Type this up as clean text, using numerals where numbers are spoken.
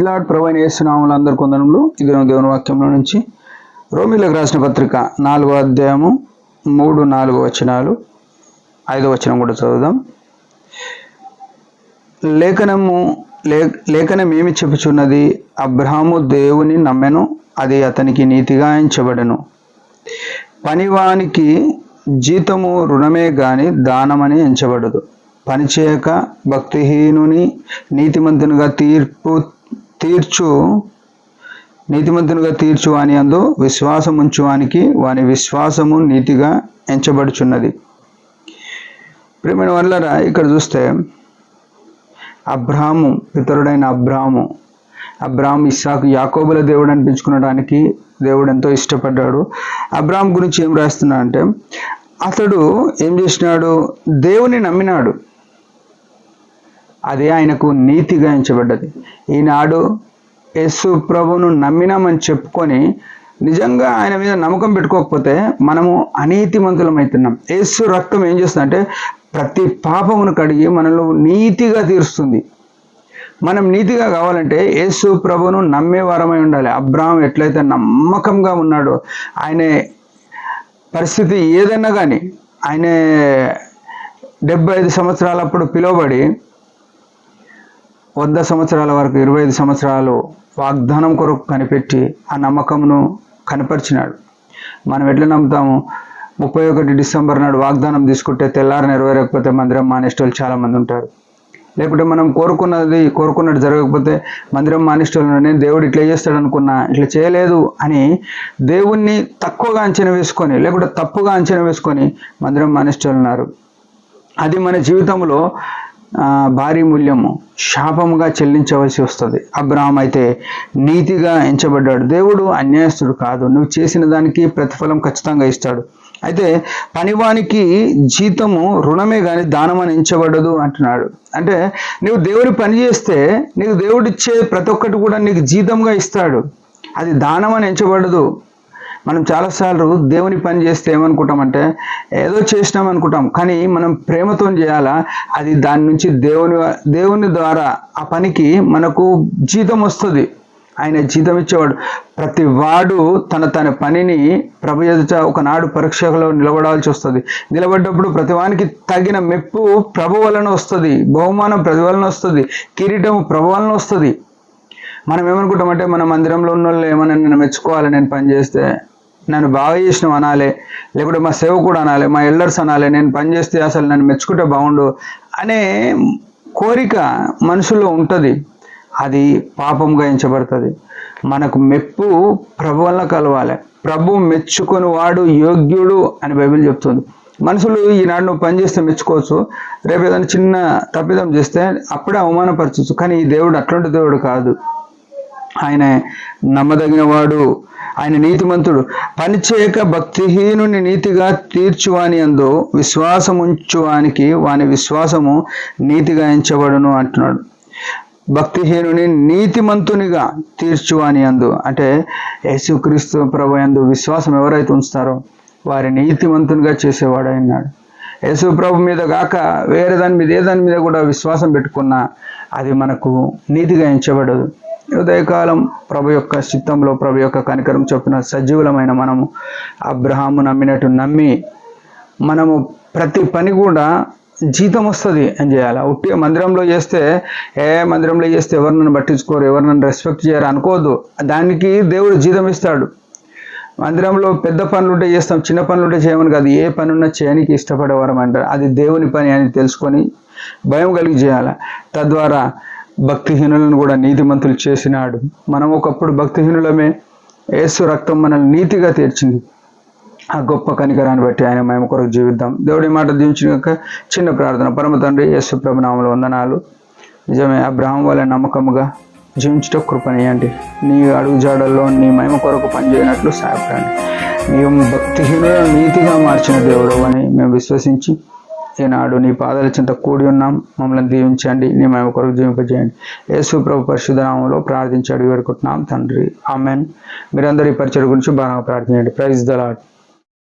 Lord ప్రభు అయిన యేసు నామములో అందరికీ వందనములు. ఇది దేవుని వాక్యంలో నుంచి రోమీయులకు రాసిన పత్రిక 4వ అధ్యాయము 3, 4 వచనాలు, 5వ వచనం కూడా చదువుదాం. లేఖనం ఏమి చెప్పుచున్నది? అబ్రహాము దేవుని నమ్మెను, అది అతనికి నీతిగా ఎంచబడెను. పనివానికి జీతము రుణమే గాని దానమని ఎంచబడదు. పనిచేయక భక్తిహీనుని నీతిమంతునిగా తీర్చు అని అందు విశ్వాసం ఉంచువానికి వాని విశ్వాసము నీతిగా ఎంచబడుచున్నది. ప్రియమైన వాళ్ళరా, ఇక్కడ చూస్తే అబ్రహాము, పితరుడైన అబ్రహాము ఇస్సాకు యాకోబుల దేవుడు అనిపించుకునడానికి దేవుడు ఎంతో ఇష్టపడ్డాడు. అబ్రహాం గురించి ఏం రాస్తున్నా అంటే, అతడు ఏం చేసినాడు? దేవుని నమ్మినాడు, అదే ఆయనకు నీతిగా ఎంచబడ్డది. ఈనాడు యేసు ప్రభువును నమ్మినామని చెప్పుకొని నిజంగా ఆయన మీద నమ్మకం పెట్టుకోకపోతే మనము అనీతిమంతులమవుతున్నాం. యేసు రక్తం ఏం చేస్తుందంటే ప్రతి పాపమును కడిగి మనలో నీతిగా తీరుస్తుంది. మనం నీతిగా కావాలంటే యేసు ప్రభువును నమ్మే వారమై ఉండాలి. అబ్రహాం ఎట్లయితే నమ్మకంగా ఉన్నాడో, ఆయన పరిస్థితి ఏదన్నా కానీ, ఆయన 75 సంవత్సరాలప్పుడు పిలువబడి 100 సంవత్సరాల వరకు 25 సంవత్సరాలు వాగ్దానం కొరకు కనిపెట్టి ఆ నమ్మకమును కనపరిచినాడు. మనం ఎట్లా నమ్ముతాము? 31 డిసెంబర్ నాడు వాగ్దానం తీసుకుంటే తెల్లారి నెరవేరకపోతే మందిరం మానేసేవాళ్ళు చాలామంది ఉంటారు. లేకపోతే మనం కోరుకున్నట్టు జరగకపోతే మందిరం మానేసేవాళ్ళు, నేను దేవుడు ఇట్లా చేస్తాడు అనుకున్నా, ఇట్లా చేయలేదు అని దేవుణ్ణి తక్కువగా అంచనా వేసుకొని, లేకపోతే తప్పుగా అంచనా వేసుకొని మందిరం మానేసేవాళ్ళు ఉన్నారు. అది మన జీవితంలో భారీ మూల్యము, శాపముగా చెల్లించవలసి వస్తుంది. అబ్రహాం అయితే నీతిగా ఎంచబడ్డాడు. దేవుడు అన్యాయస్తుడు కాదు. నువ్వు చేసిన దానికి ప్రతిఫలం ఖచ్చితంగా ఇస్తాడు. అయితే పనివానికి జీతము రుణమే కానీ దానమని ఎంచబడదు అంటున్నాడు. అంటే నువ్వు దేవుడి పని చేస్తే నీకు దేవుడిచ్చే ప్రతి ఒక్కటి కూడా నీకు జీతంగా ఇస్తాడు. అది దానమని ఎంచబడదు. మనం చాలాసార్లు దేవుని పని చేస్తే ఏమనుకుంటామంటే ఏదో చేసినాం అనుకుంటాం, కానీ మనం ప్రేమతో చేయాలా. అది దాని నుంచి దేవుని ద్వారా ఆ పనికి మనకు జీతం వస్తుంది. ఆయన జీతం ఇచ్చేవాడు. ప్రతి వాడు తన పనిని ప్రభు ఎదుట ఒకనాడు పరీక్షలో నిలబడాల్సి వస్తుంది. నిలబడ్డప్పుడు ప్రతి వానికి తగిన మెప్పు ప్రభు వలన వస్తుంది, బహుమానం ప్రభు వలన వస్తుంది, కిరీటం ప్రభు వలన వస్తుంది. మనం ఏమనుకుంటామంటే మన మందిరంలో ఉన్న వాళ్ళు ఏమన్నా నన్ను మెచ్చుకోవాలి, నేను పని చేస్తే నన్ను బాగా చేసినావు అనాలి, లేకపోతే మా సేవకుడు అనాలి, మా ఎల్డర్స్ అనాలి, నేను పని చేస్తే అసలు నన్ను మెచ్చుకుంటే బాగుండు అనే కోరిక మనసులో ఉంటుంది. అది పాపంగా ఎంచబడుతుంది. మనకు మెప్పు ప్రభు వల్ల కలవాలి. ప్రభు మెచ్చుకొని వాడు యోగ్యుడు అని బైబిల్ చెప్తుంది. మనుషులు ఈనాడు నువ్వు పని చేస్తే మెచ్చుకోవచ్చు, రేపు ఏదైనా చిన్న తప్పిదం చేస్తే అప్పుడే అవమానపరచవచ్చు. కానీ ఈ దేవుడు అట్లాంటి దేవుడు కాదు. ఆయన నమ్మదగిన వాడు, ఆయన నీతిమంతుడు. పనిచేయక భక్తిహీనుని నీతిగా తీర్చువాని అందు విశ్వాసముంచువానికి వాని విశ్వాసము నీతిగా ఎంచబడును అంటున్నాడు. భక్తిహీనుని నీతిమంతునిగా తీర్చువాని అందు అంటే యేసుక్రీస్తు ప్రభు యందు విశ్వాసం ఎవరైతే ఉంచుతారో వారి నీతిమంతునిగా చేసేవాడు అయినాడు. యేసు ప్రభు మీద కాక వేరే దాని మీద ఏ దాని మీద కూడా విశ్వాసం పెట్టుకున్నా అది మనకు నీతిగా ఎంచబడదు. ఉదయకాలం ప్రభు యొక్క చిత్తంలో, ప్రభు యొక్క కనికరం చొప్పున సజీవులమైన మనము అబ్రహాము నమ్మినట్టు నమ్మి మనము ప్రతి పని కూడా జీతం వస్తుంది అని చేయాలి. ఉట్టి మందిరంలో చేస్తే ఎవరు నన్ను పట్టించుకోరు, ఎవరు నన్ను రెస్పెక్ట్ చేయరు అనుకోవద్దు. దానికి దేవుడు జీతం ఇస్తాడు. మందిరంలో పెద్ద పనులు ఉంటే చేస్తాం, చిన్న పనులు ఉంటే చేయమని కాదు. ఏ పని ఉన్నా చేయడానికి ఇష్టపడేవారం అంటారు. అది దేవుని పని అని తెలుసుకొని భయం కలిగి చేయాలి. తద్వారా భక్తిహీనులను కూడా నీతిమంతులు చేసినాడు. మనం ఒకప్పుడు భక్తిహీనులమే, యేసు రక్తం మనల్ని నీతిగా తీర్చింది. ఆ గొప్ప కనికరాన్ని బట్టి ఆయన మేము కొరకు జీవిద్దాం. దేవుడి మాట దీవించిన చిన్న ప్రార్థన. పరమ తండ్రి, యేసు ప్రభు నామములో వందనాలు. నిజమే, అబ్రహాం వల్ల నమ్మకముగా జీవించట కృపనియండి. నీ అడుగుజాడల్లో నీ మహిమ కొరకు పనిచేయనట్లు సహాయపడండి. నీవు భక్తిహీనులను నీతిగా మార్చిన దేవుడు అని మేము విశ్వసించి ఈనాడు నీ పాదాల చెంత కూడి ఉన్నాం. మమ్మల్ని దీవించండి, నీ మహిమ కొరకు జీవింపజేయండి. యేసు ప్రభు పరిశుద్ధ నామములో ప్రార్థించి అడిగి వేడుకుంటున్నాం తండ్రి, ఆమెన్. మీరందరూ ఈ పరిచయం గురించి బాగా ప్రార్థించండి. Praise the lord.